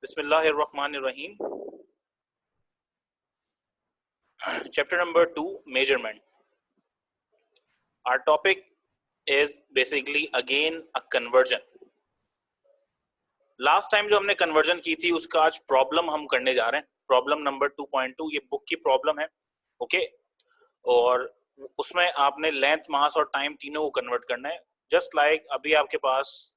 Bismillahirrahmanirrahim. Chapter number 2, measurement. Our topic is basically again a conversion. Last time जो हमने conversion की थी उसका आज प्रॉब्लम हम करने जा रहे हैं. प्रॉब्लम नंबर 2.2 ये बुक की प्रॉब्लम है. ओके और उसमें आपने लेंथ, मास और टाइम तीनों को कन्वर्ट करना है. जस्ट लाइक अभी आपके पास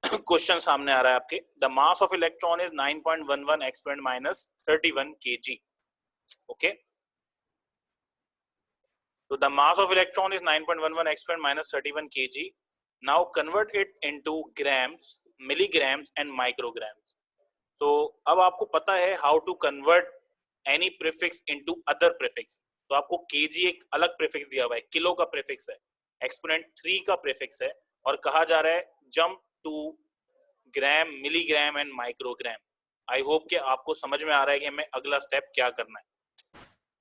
क्वेश्चन सामने आ रहा है आपके. The mass of electron is 9.11 exponent minus 31 kg. Okay so the mass of electron is 9.11 exponent minus 31 kg. Now convert it into grams, milligrams and micrograms. तो अब आपको पता है how to convert any prefix into other prefix. तो आपको kg एक अलग prefix दिया हुआ है, किलो का prefix है, exponent 3 का prefix है और कहा जा रहा है jump to gram, milligram and microgram. I hope कि आपको समझ में आ रहा है कि हमें अगला स्टेप क्या करना है.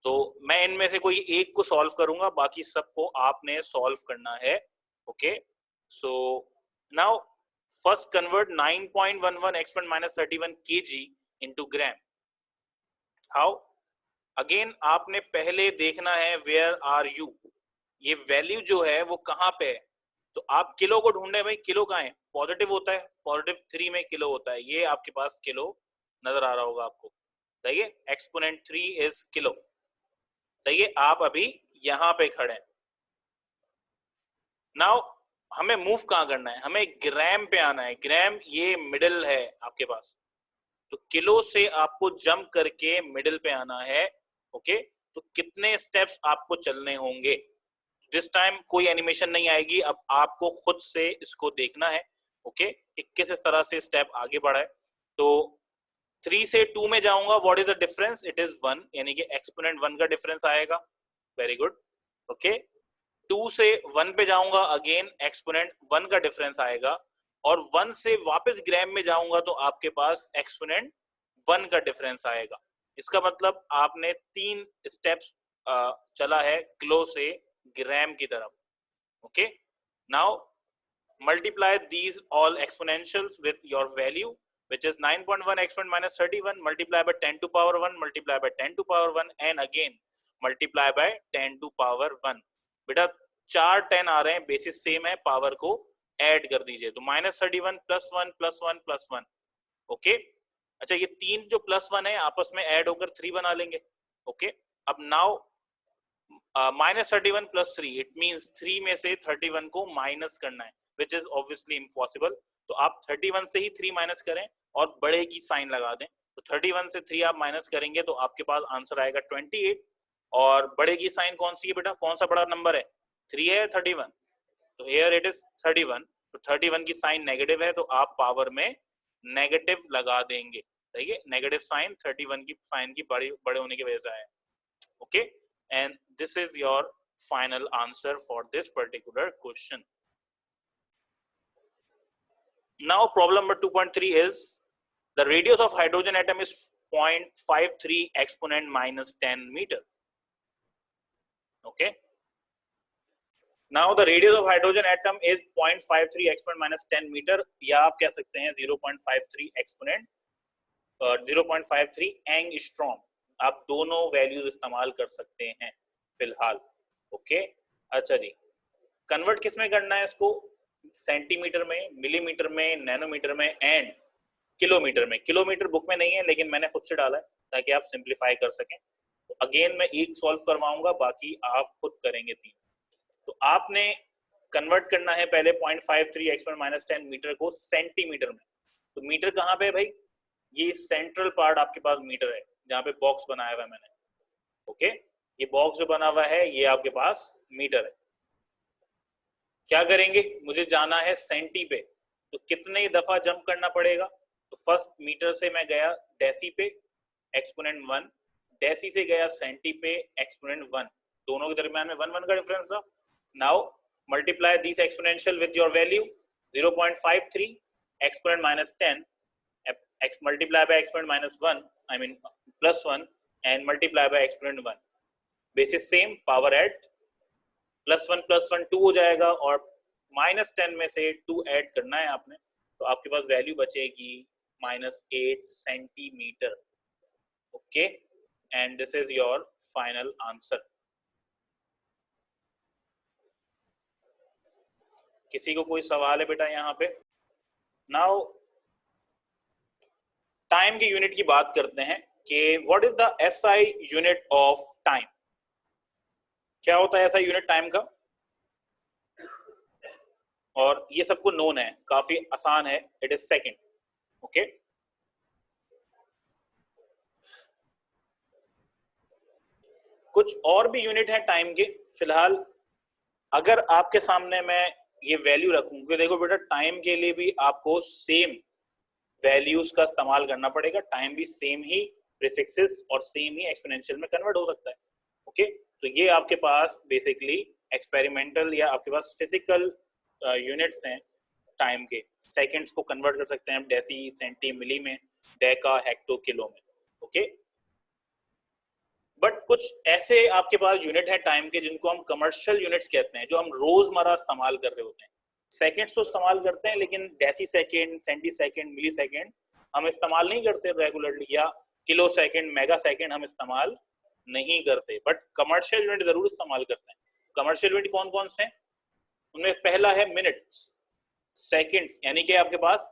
तो मैं इनमें से कोई एक को सॉल्व करूंगा, बाकी सबको आपने सॉल्व करना है. Okay so now first convert 9.11 exponent minus 31 kg into gram. How? Again आपने पहले देखना है वेयर आर यू, ये वैल्यू जो है वो कहाँ पे है. तो आप किलो को ढूंढे. भाई किलो कहाँ है? पॉजिटिव होता है, पॉजिटिव 3 में किलो होता है. ये आपके पास किलो नजर आ रहा होगा आपको. सही है, एक्सपोनेंट 3 इज किलो. सही है, आप अभी यहां पे खड़े हैं. नाउ हमें मूव कहां करना है? हमें ग्राम पे आना है. ग्राम ये मिडिल है आपके पास, तो किलो से आपको जंप करके मिडिल पे आना है. ओके तो कितने स्टेप्स आपको चलने होंगे? दिस टाइम कोई एनिमेशन नहीं आएगी, अब आपको खुद से इसको देखना है. ओके किस तरह से स्टेप आगे बढ़ा है. तो 3 से 2 में जाऊंगा. What is the difference? It is 1, यानी कि एक्सपोनेंट 1 का डिफरेंस आएगा. Very good. ओके 2 से 1 पे जाऊंगा, अगेन एक्सपोनेंट 1 का डिफरेंस आएगा. और 1 से वापस ग्राम में जाऊंगा तो आपके पास एक्सपोनेंट 1 का डिफरेंस आएगा. इसका मतलब आपने 3 स्टेप्स चला है किलो से ग्राम की तरफ. Okay now multiply these all एक्सपोनेंशियल्स with your value which is 9.1 exponent minus 31 multiply by 10 to power 1 multiply by 10 to power 1 and again multiply by 10 to power 1. बेटा 4 10 आ रहे हैं, बेसिस सेम है, पावर को ऐड कर दीजिए. तो minus 31 plus 1 plus 1 plus 1. Okay अच्छा ये 3 जो प्लस 1 है आपस में ऐड होकर 3 बना लेंगे. ओके अब now minus 31 plus 3 it means 3 में से 31 को माइनस करना है, विच इज ऑब्वियसली इम्पॉसिबल. तो आप 31 से ही 3 माइनस करें और बड़े की साइन लगा दें. तो 31 से 3 आप माइनस करेंगे तो आपके पास आंसर आएगा 28. और बड़े की साइन कौन सी है बेटा? कौन सा बड़ा नंबर है? 3 है 31. तो हियर इट इज 31. तो 31 की साइन नेगेटिव है तो आप पावर में नेगेटिव लगा देंगे. सही है, नेगेटिव साइन 31 की साइन की बड़े होने की वजह से आया. Okay and this is your final answer for this particular question. Now problem number 2.3 is the radius of hydrogen atom is 0.53 exponent minus 10 meter. Okay. Now the radius of hydrogen atom is 0.53 exponent minus 10 meter, या आप कह सकते हैं 0.53 exponent 0.53 angstrom. आप दोनों values इस्तेमाल कर सकते हैं फिलहाल. ओके अच्छा जी, कन्वर्ट किस में करना है इसको? सेंटीमीटर में, मिलीमीटर में, नैनोमीटर में एंड किलोमीटर में. किलोमीटर बुक में नहीं है लेकिन मैंने खुद से डाला है ताकि आप सिंप्लीफाई कर सकें. तो अगेन मैं एक सॉल्व करवाऊंगा, बाकी आप खुद करेंगे 3. तो आपने कन्वर्ट करना है पहले 0.53 एक्सपोनेंट माइनस 10 मीटर को सेंटीमीटर में. तो मीटर कहाँ पे है भाई? ये सेंट्रल पार्ट आपके पास मीटर है जहाँ पे बॉक्स बनाया हुआ है मैंने. ओके ये बॉक्स जो बना हुआ है ये आपके पास मीटर है. क्या करेंगे? मुझे जाना है सेंटी पे. तो कितने दफा जंप करना पड़ेगा? तो फर्स्ट मीटर से मैं गया डेसी पे, एक्सपोनेंट 1. डेसी से गया सेंटी पे, एक्सपोनेंट 1. दोनों के दरमियान में 1 1 का डिफरेंस था. Now multiply this exponential with your value 0.53 exponent minus 10 multiply by exponent minus 1 I mean plus 1 and multiply by exponent 1. Basis same, power add. Plus 1 2 हो जाएगा और माइनस 10 में से 2 ऐड करना है आपने. तो आपके पास वैल्यू बचेगी minus 8 centimeter. Okay, and this is your final answer. किसी को कोई सवाल है बेटा यहाँ पे? नाउ टाइम की यूनिट की बात करते हैं कि what is the SI unit of time. क्या होता है एसआई यूनिट टाइम का? और ये सबको नोन है, काफी आसान है, इट इज सेकंड. ओके, कुछ और भी यूनिट है टाइम के. फिलहाल अगर आपके सामने मैं ये वैल्यू रखूं कि देखो बेटा टाइम के लिए भी आपको सेम वैल्यूज का इस्तेमाल करना पड़ेगा. टाइम भी सेम ही प्रीफिक्सेस और सेम ही एक्सपोनेंशियल में कन्वर्ट हो सकता है. ओके, तो ये आपके पास बेसिकली एक्सपेरिमेंटल या आपके पास फिजिकल यूनिट्स हैं टाइम के. सेकंड्स को कन्वर्ट कर सकते हैं हम डेसी, सेंटी, मिली में, डेका, हेक्टो, किलो में. ओके, बट कुछ ऐसे आपके पास यूनिट है टाइम के जिनको हम कमर्शियल यूनिट्स कहते हैं, जो हम रोजमर्रा इस्तेमाल कर रहे होते हैं. सेकंड्स तो इस्तेमाल करते हैं लेकिन डेसी सेकंड, सेंटी सेकंड, मिली सेकंड हम इस्तेमाल नहीं करते रेगुलरली, या किलो सेकंड, मेगा सेकंड हम इस्तेमाल नहीं करते. बट कमर्शियल यूनिट जरूर इस्तेमाल करते हैं. कमर्शियल यूनिट कौन कौन से हैं? उनमें पहला है मिनट्स, सेकंड्स, यानी कि आपके पास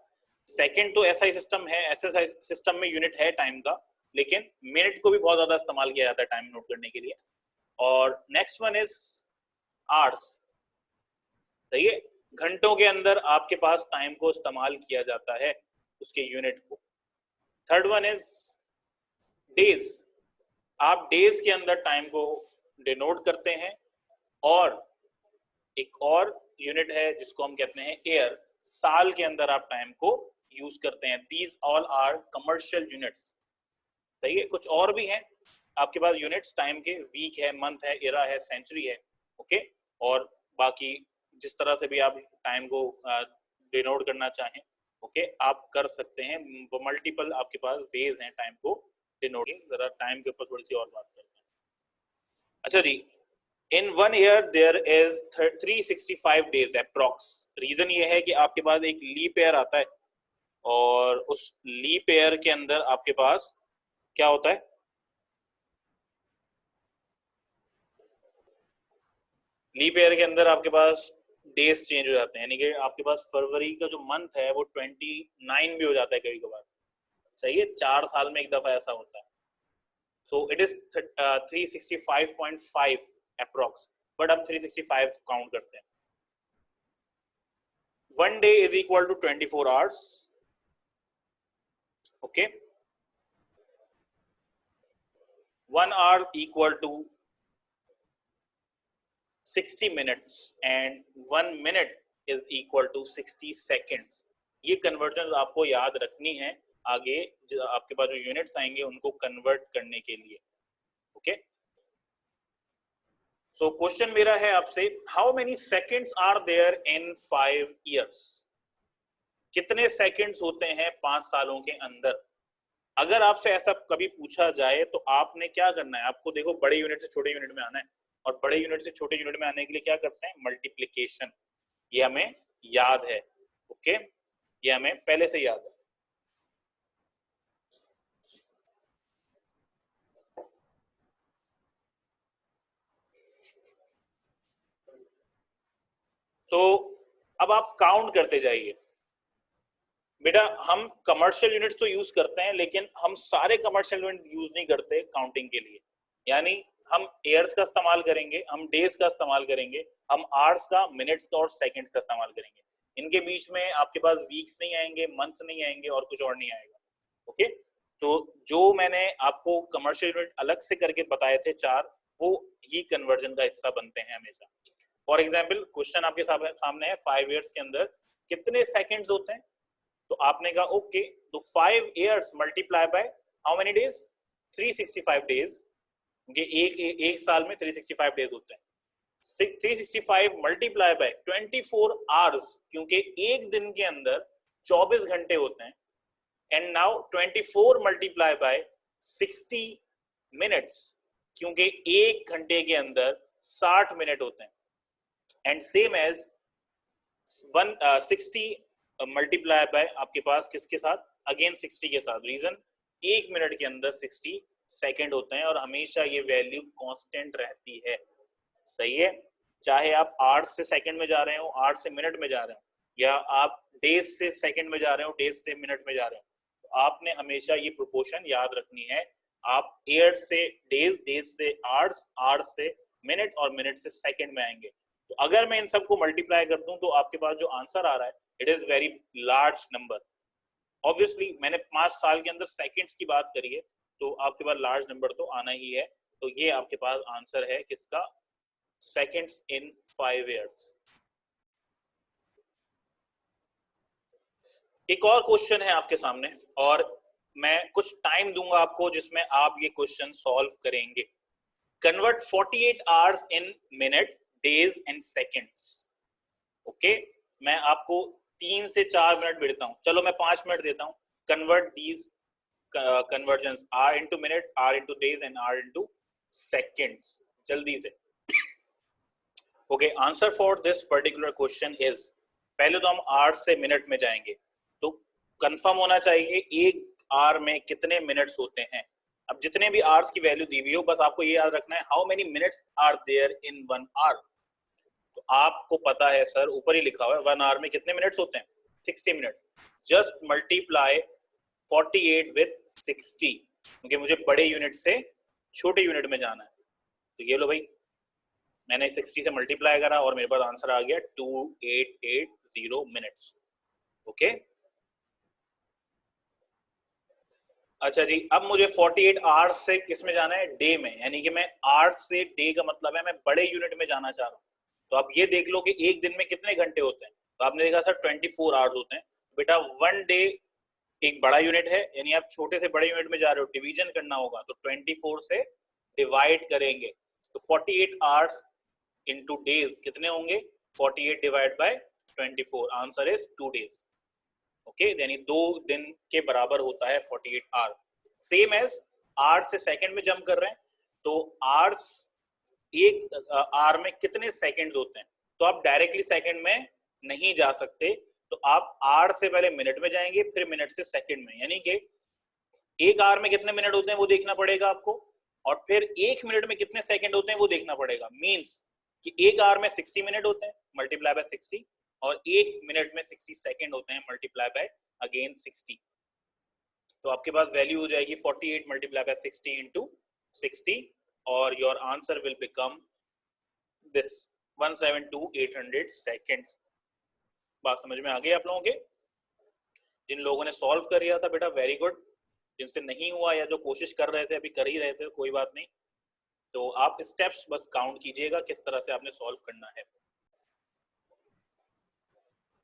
सेकंड तो एसआई सिस्टम है, एसआई सिस्टम में यूनिट है टाइम का, लेकिन मिनट को भी बहुत ज्यादा इस्तेमाल किया जाता है टाइम नोट करने के लिए. और नेक्स्ट वन इज आवर्स. सही है, घंटों के अंदर आपके पास टाइम को इस्तेमाल किया जाता है, उसके यूनिट को. Third one is days. आप डेज के अंदर टाइम को डिनोट करते हैं. और एक और यूनिट है जिसको हम कहते हैं ईयर. साल के अंदर आप टाइम को यूज करते हैं. These all are commercial units. सही है, कुछ और भी हैं आपके पास यूनिट्स टाइम के. वीक है, मंथ है, इरा है, सेंचुरी है. ओके, और बाकी जिस तरह से भी आप टाइम को डिनोट करना चाहें, ओके, आप कर सकते हैं. मल्टीपल आपके पास वेज हैं टाइम को डिनोटिंग. जरा टाइम के ऊपर थोड़ी सी और बात करते हैं. अच्छा जी, in 1 year there is 365 days approx. Reason ये है कि आपके पास एक लीप ईयर आता है, और उस लीप ईयर के अंदर आपके पास क्या होता है? लीप ईयर के अंदर आपके पास डेज चेंज हो जाते हैं, यानी कि आपके पास फरवरी का जो मंथ है वो 29 भी हो जाता है कभी कभार. सही है, 4 साल में एक दफा ऐसा होता है. So it is 365.5 approx, but हम 365 काउंट करते हैं. 1 day is equal to 24 hours. Okay, 1 hour equal to 60 minutes and 1 minute is equal to 60 seconds. ये कन्वर्जन आपको याद रखनी है आगे जो आपके पास जो यूनिट्स आएंगे उनको कन्वर्ट करने के लिए. ओके, सो क्वेश्चन मेरा है आपसे, how many seconds are there in 5 years. कितने सेकंड्स होते हैं 5 सालों के अंदर? अगर आपसे ऐसा कभी पूछा जाए तो आपने क्या करना है? आपको देखो बड़े यूनिट से छोटे यूनिट में आना है, और बड़े यूनिट से छोटे यूनिट में आने के लिए क्या करते हैं? मल्टीप्लिकेशन. ये हमें याद है. ओके, ये हमें पहले से याद है. तो अब आप काउंट करते जाइए. बेटा हम कमर्शियल यूनिट्स तो यूज करते हैं, लेकिन हम सारे कमर्शियल यूनिट यूज नहीं करते काउंटिंग के लिए. यानी हम ईयर्स का इस्तेमाल करेंगे, हम डेज का इस्तेमाल करेंगे, हम आवर्स का, मिनट्स का और सेकंड्स का इस्तेमाल करेंगे. इनके बीच में आपके पास वीक्स नहीं आएंगे, मंथ्स नहीं आएंगे, और कुछ और नहीं आएगा. ओके, तो जो मैंने आपको कमर्शियल यूनिट अलग से करके बताए थे 4, वो ही कन्वर्जन का हिस्सा बनते हैं हमेशा. फॉर एग्जाम्पल क्वेश्चन आपके सामने है, 5 years के अंदर कितने सेकेंड्स होते हैं? तो आपने कहा ओके, तो 5 years multiply by how many days? 365 days. क्योंकि एक साल में 365 डेज होते हैं. 365 मल्टीप्लाई बाय 24 आवर्स, क्योंकि एक दिन के अंदर 24 घंटे होते हैं. And now 24 multiply by 60 minutes, क्योंकि एक घंटे के अंदर 60 मिनट होते हैं. And same as 60 multiply by आपके पास किसके साथ, अगेन 60 के साथ। रीजन 1 मिनट के अंदर 60 सेकंड होते हैं और हमेशा ये वैल्यू कांस्टेंट रहती है। सही है, चाहे आप आवर्स से सेकंड में जा रहे हो, आवर्स से मिनट में जा रहे हो, या आप डेज से सेकंड में जा रहे हो, डेज से मिनट में जा रहे हो, तो आपने हमेशा ये प्रोपोर्शन याद रखनी है। आप ईयर्स से डेज, डेज से आवर्स, आवर्स से मिनट और मिनट से सेकंड में आएंगे। तो अगर मैं इन सबको मल्टीप्लाई कर दूं तो आपके पास जो आंसर आ रहा है it is very large number. Obviously मैंने 5 साल के अंदर सेकंड्स की बात करी है, तो आपके पास लार्ज नंबर तो आना ही है। तो ये आपके पास आंसर है किसका, सेकंड्स इन 5 इयर्स। एक और क्वेश्चन है आपके सामने और मैं कुछ टाइम दूंगा आपको जिसमें आप ये क्वेश्चन सॉल्व करेंगे। Convert 48 hours in minute, days and seconds. Okay, मैं आपको 3 से 4 मिनट देता हूं, चलो मैं 5 मिनट देता हूं। Convert these conversions are into minute, are into days and are into seconds, जल्दी से। Okay, answer for this particular question is, पहले तो हम आवर से मिनट में जाएंगे, तो कंफर्म होना चाहिए एक आवर में कितने मिनट्स होते हैं। अब जितने भी आवर्स की वैल्यू दी हुई हो, बस आपको ये याद रखना है how many minutes are there in 1 hour. तो आपको पता है सर, ऊपर ही लिखा हुआ है 1 आवर में कितने मिनट्स होते हैं, 60 मिनट्स। जस्ट मल्टीप्लाई 48 विद 60, क्योंकि मुझे बड़े यूनिट से छोटे यूनिट में जाना है। तो ये लो भाई, मैंने 60 से मल्टीप्लाई करा और मेरे पास आंसर आ गया 2880 मिनट्स। ओके, अच्छा जी, अब मुझे 48 आवर्स से किस में जाना है, डे में, यानी कि मैं आवर्स से डे का मतलब है मैं बड़े यूनिट में जाना चाह रहा हूँ। तो आप ये देख लो कि एक दिन में कितने घंटे होते हैं, तो आपने देखा सर 24 आवर्स होते हैं। बेटा 1 डे एक बड़ा यूनिट है, यानी आप छोटे से बड़े यूनिट में जा रहे हो, डिवीजन करना होगा, तो 24 से डिवाइड करेंगे, तो 48 आवर्स इनटू डेज कितने होंगे, 48 divide by 24, answer is 2 days. Okay, यानी 2 दिन के बराबर होता है 48 आवर। सेम एज आवर्स से सेकंड में जंप कर रहे हैं, तो आवर्स, एक आवर में कितने सेकंड्स होते हैं, तो आप डायरेक्टली सेकंड में नहीं जा सकते, तो आप आवर से पहले मिनट में जाएंगे, फिर मिनट से सेकंड में, यानी कि एक आवर में कितने मिनट होते हैं वो देखना पड़ेगा आपको, और फिर एक मिनट में कितने सेकंड होते हैं वो देखना पड़ेगा। मींस कि एक आवर में 60 मिनट होते हैं, मल्टीप्लाई बाय 60, और एक मिनट में 60 सेकंड होते हैं, मल्टीप्लाई बाय अगेन 60। तो आपके पास वैल्यू हो जाएगी 48 मल्टीप्लाई बाय 60 इनटू 60, और your answer will become this 172,800 seconds. बात समझ में आ गई आप लोगों के? जिन लोगों ने सॉल्व कर लिया था बेटा वेरी गुड, जिनसे नहीं हुआ या जो कोशिश कर रहे थे अभी कर ही रहे थे, कोई बात नहीं, तो आप स्टेप्स बस काउंट कीजिएगा किस तरह से आपने सॉल्व करना है।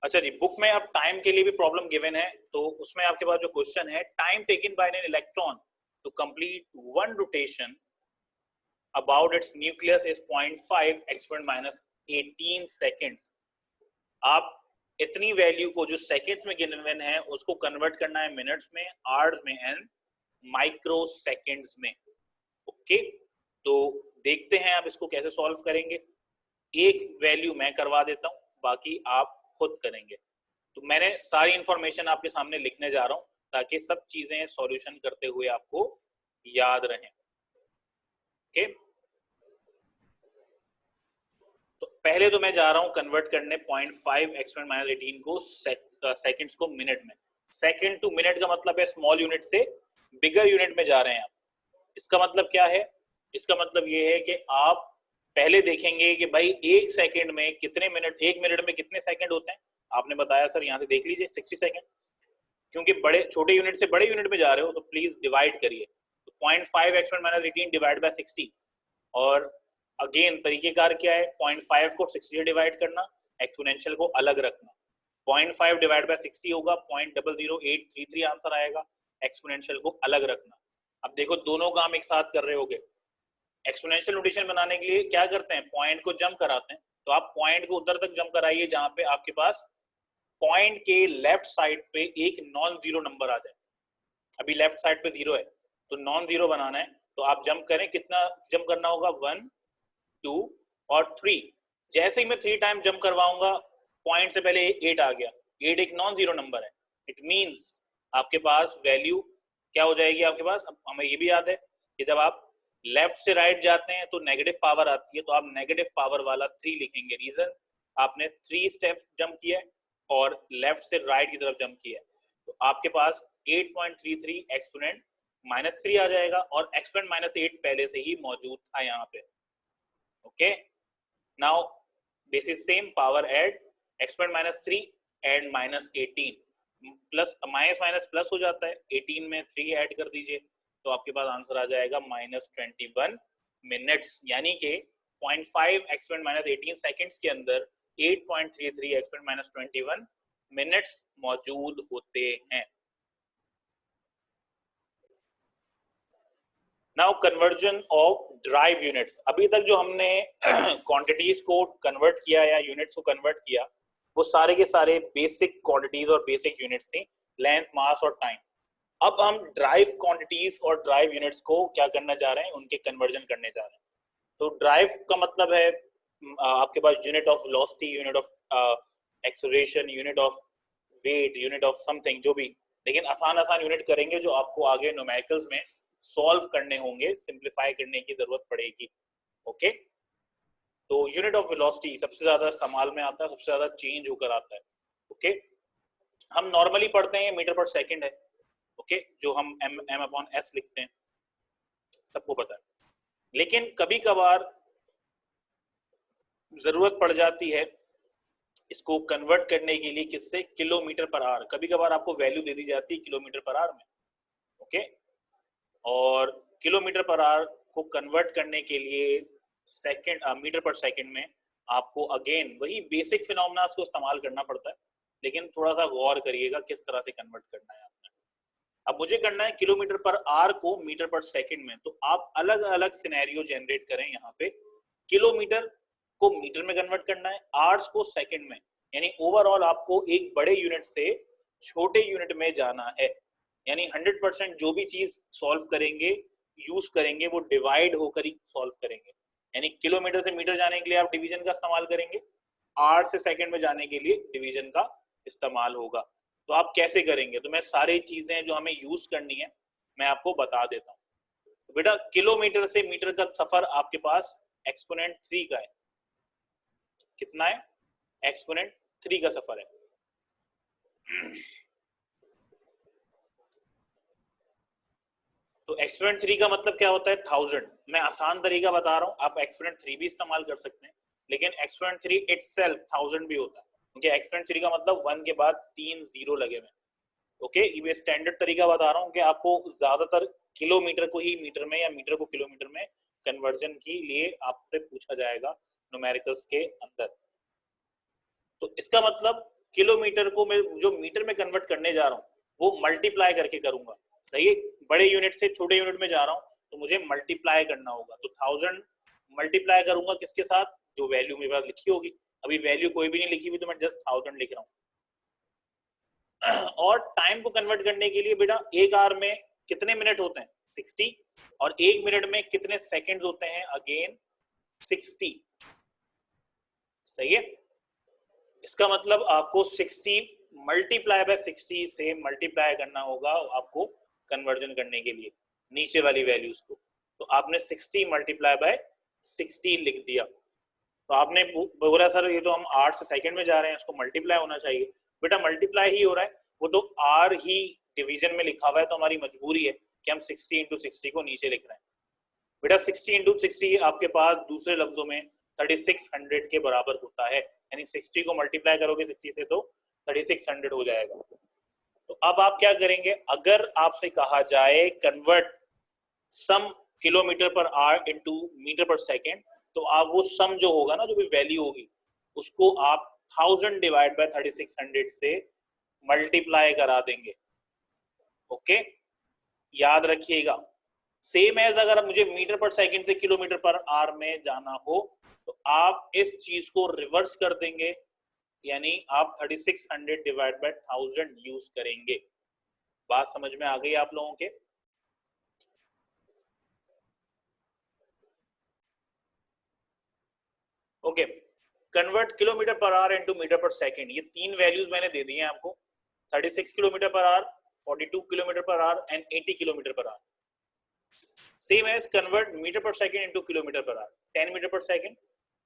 अच्छा जी, बुक में अब टाइम के लिए भी प्रॉब्लम गिवन है, तो उसमें आपके पास जो क्वेश्चन है, time taken by an electron to complete 1 rotation about its nucleus is 0.5 exponent minus 18 seconds. आप इतनी वैल्यू को जो सेकंड्स में गिवन है उसको कन्वर्ट करना है मिनट्स में, आवर्स में एंड माइक्रो सेकंड्स में। ओके, तो देखते हैं आप इसको कैसे सॉल्व करेंगे। एक वैल्यू मैं करवा देता हूं, बाकी आप खुद करेंगे। तो मैंने सारी इंफॉर्मेशन आपके सामने लिखने जा रहा हूं ताकि सब चीजें सॉल्यूशन करते हुए आपको याद रहें। ओके, तो पहले तो मैं जा रहा हूं कन्वर्ट करने 0.5 एक्सपोनेंट माइनस 18 को सेकंड्स को मिनट में। सेकंड टू मिनट का मतलब है स्मॉल यूनिट से बिगर यूनिट में जा रहे हैं आप। इसका मतलब क्या है, इसका मतलब ये है कि आप पहले देखेंगे कि भाई एक सेकंड में कितने मिनट, एक मिनट में कितने सेकंड होते हैं। आपने बताया सर, यहाँ से देख लीजिए 60 सेकंड, क्योंकि बड़े छोटे यूनिट से बड़े यूनिट में जा रहे हो तो प्लीज डिवाइड करिए। तो 0.5 एक्सपोनेंट माइनस 18 डिवाइड बाय 60, और अगेन तरीकेकार क्या है, 0.5 को 60 से डिवाइड करना, एक्सपोनेंशियल को अलग रखना। 0.5 डिवाइड बाय 60 होगा 0.00833 आंसर आएगा, एक्सपोनेंशियल को अलग रखना। अब देखो दोनों काम एक साथ कर रहे होगे। एक्सपोनेंशियल नोटेशन बनाने के लिए क्या करते हैं, पॉइंट को जंप कराते हैं, तो आप पॉइंट को उधर तक जंप कराइए जहां पे आपके पास पॉइंट के लेफ्ट साइड पे एक नॉन जीरो नंबर आ जाए। अभी लेफ्ट साइड पे 0 है तो नॉन जीरो बनाना है, तो आप जंप करें, कितना जंप करना होगा, 1 2 और 3। जैसे ही मैं 3 टाइम जंप करवाऊंगा, पॉइंट से पहले 8 आ गया, 8 एक नॉन जीरो नंबर है। इट मींस आपके पास वैल्यू क्या हो जाएगी आपके पास। अब हमें ये भी याद है कि जब आप लेफ्ट से राइट जाते हैं तो नेगेटिव पावर आती है, तो आप नेगेटिव पावर वाला 3 लिखेंगे। रीजन आपने 3 स्टेप जंप किया है और लेफ्ट से राइट की तरफ जंप किया है, तो आपके पास 8.33 एक्सपोनेंट -3 आ जाएगा और एक्सपोनेंट -8 पहले से ही मौजूद था यहाँ पे। Okay, now this is same power add, exponent -3 and -18 plus minus minus plus हो जाता है, 18 में 3 ऐड कर दीजिए तो आपके पास आंसर आ जाएगा -21 मिनट्स, यानी कि 0.5 एक्सपोनेंट -18 सेकंड्स के अंदर 8.33 एक्सपोनेंट -21 मिनट्स मौजूद होते हैं। Now conversion of drive units. अभी तक जो हमने क्वांटिटीज को कन्वर्ट किया या यूनिट्स को कन्वर्ट किया वो सारे के सारे बेसिक क्वांटिटीज और बेसिक यूनिट्स थी, लेंथ, मास और टाइम। अब हम ड्राइव क्वांटिटीज और ड्राइव यूनिट्स को क्या करना चाह रहे हैं, उनके कन्वर्जन करने जा रहे हैं। तो ड्राइव का मतलब है आपके पास unit of velocity, unit of acceleration, unit of weight, unit of something, जो भी, लेकिन आसान आसान यूनिट करेंगे जो आपको आगे न्यूमेरिकल्स में सॉल्व करने होंगे, सिंप्लीफाई करने की जरूरत पड़ेगी। ओके, तो यूनिट ऑफ वेलोसिटी सबसे ज्यादा इस्तेमाल में आता है, सबसे ज्यादा चेंज होकर आता है। ओके, हम नॉर्मली पढ़ते हैं मीटर पर सेकंड है। ओके, जो हम m/s लिखते हैं, सबको पता है, लेकिन कभी कभार जरूरत पड़ जाती है इसको कन्वर्ट करने के लिए, किससे, किलोमीटर पर आवर। कभी कभार आपको वैल्यू दे दी जाती है किलोमीटर पर आवर में। ओके, और किलोमीटर पर आवर को कन्वर्ट करने के लिए सेकंड मीटर पर सेकंड में आपको अगेन वही बेसिक फिनोमेना को इस्तेमाल करना पड़ता है, लेकिन थोड़ा सा गौर करिएगा किस तरह से कन्वर्ट करना है आपने। अब मुझे करना है किलोमीटर पर आवर को मीटर पर सेकंड में, तो आप अलग अलग सिनेरियो जनरेट करें। यहाँ पे किलोमीटर को मीटर में कन्वर्ट करना है, आवर्स को सेकंड में, यानी ओवरऑल आपको एक बड़े यूनिट से छोटे यूनिट में जाना है। यानी 100% जो भी चीज सॉल्व करेंगे, यूज करेंगे, वो डिवाइड होकर ही सॉल्व करेंगे। यानी किलोमीटर से मीटर जाने के लिए आप डिवीजन का इस्तेमाल करेंगे, आवर से सेकंड में जाने के लिए डिवीजन का इस्तेमाल होगा। तो आप कैसे करेंगे, तो मैं सारी चीजें जो हमें यूज करनी है मैं आपको बता देता हूँ। तो बेटा किलोमीटर से मीटर का सफर आपके पास एक्सपोनेंट 3 का है। कितना है, एक्सपोनेंट 3 का सफर है। तो एक्सपोनेंट 3 का मतलब क्या होता है, 1000। मैं आसान तरीका बता रहा हूँ, आप एक्सपोनेंट 3 भी इस्तेमाल कर सकते हैं, लेकिन एक्सपोनेंट 3 इटसेल्फ 1000 भी होता है, क्योंकि एक्सपोनेंट 3 का मतलब 1 के बाद 3 जीरो लगे हुए। ओके, ये स्टैंडर्ड तरीका बता रहा हूँ कि आपको ज्यादातर किलोमीटर को ही मीटर में या मीटर को किलोमीटर में कन्वर्जन के लिए आपसे पूछा जाएगा न्यूमेरिकल्स के अंदर। तो इसका मतलब किलोमीटर को मैं जो मीटर में कन्वर्ट करने जा रहा हूँ वो मल्टीप्लाई करके करूंगा। सही है, बड़े यूनिट से छोटे यूनिट में जा रहा हूँ तो मुझे मल्टीप्लाई करना होगा। तो 1000 मल्टीप्लाई करूंगा किसके साथ, जो वैल्यू मेरे पास लिखी होगी। अभी वैल्यू कोई भी नहीं लिखी हुई तो मैं जस्ट 1000 लिख रहा हूँ। और टाइम को कन्वर्ट करने के लिए बेटा एक आवर में कितने मिनट होते हैं, 60, और एक मिनट में कितने सेकंड्स होते हैं, अगेन 60। सही है, इसका मतलब आपको 60 मल्टीप्लाई बाय 60 से मल्टीप्लाई करना होगा आपको कन्वर्जन करने के लिए नीचे वाली वैल्यूज को। तो आपने 60 मल्टीप्लाई बाय 60 लिख दिया। तो आपने बोला सर ये तो हम 8 से सेकंड में जा रहे हैं, इसको मल्टीप्लाई होना चाहिए। बेटा मल्टीप्लाई ही हो रहा है, वो तो आर ही डिवीजन में लिखा हुआ है, तो हमारी मजबूरी है कि हम 60 इंटू 60 को नीचे लिख रहे हैं। बेटा 60 इंटू 60 आपके पास दूसरे लफ्जों में 3600 के बराबर होता है, यानी 60 को मल्टीप्लाई करोगे 60 से तो 3600 हो जाएगा। तो अब आप क्या करेंगे, अगर आपसे कहा जाए convert some kilometre per hour into metre per second, तो आप वो सम जो होगा ना, जो भी वैल्यू होगी, उसको आप 1000 डिवाइड बाय 3600 से मल्टीप्लाई करा देंगे। ओके, याद रखिएगा, सेम एज अगर मुझे मीटर पर सेकंड से किलोमीटर पर आवर में जाना हो तो आप इस चीज को रिवर्स कर देंगे, यानी आप 3600 डिवाइड बाय 1000 यूज करेंगे। बात समझ में आ गई आप लोगों के? Okay, convert kilometre per hour into metre per second, ये तीन वैल्यूज मैंने दे दी हैं आपको, 36 kilometre per hour, 42 kilometre per hour and 80 kilometre per hour. Same as convert metre per second into kilometre per hour, 10 metre per second,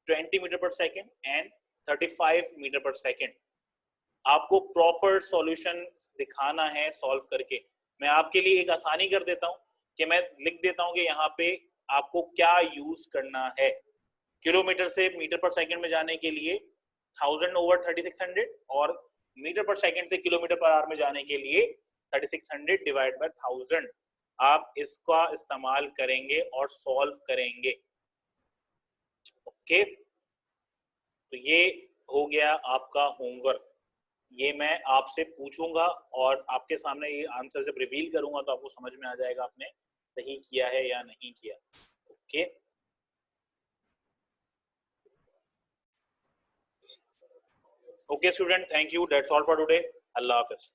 20 metre per second and 35 metre per second. आपको proper solution दिखाना है solve करके। मैं आपके लिए एक आसानी कर देता हूं कि मैं लिख देता हूं कि यहाँ पे आपको क्या यूज करना है। किलोमीटर से मीटर पर सेकंड में जाने के लिए 1000 ओवर 3600 और मीटर पर सेकंड से किलोमीटर पर आवर में जाने के लिए 3600 डिवाइड बाय 1000। आप इसका इस्तेमाल करेंगे और सॉल्व करेंगे। ओके, तो ये हो गया आपका होमवर्क। ये मैं आपसे पूछूंगा और आपके सामने ये आंसर जब रिवील करूंगा तो आपको समझ में आ जाएगा आपने सही किया है या नहीं किया। Okay, okay student, thank you, that's all for today. Allah Hafiz.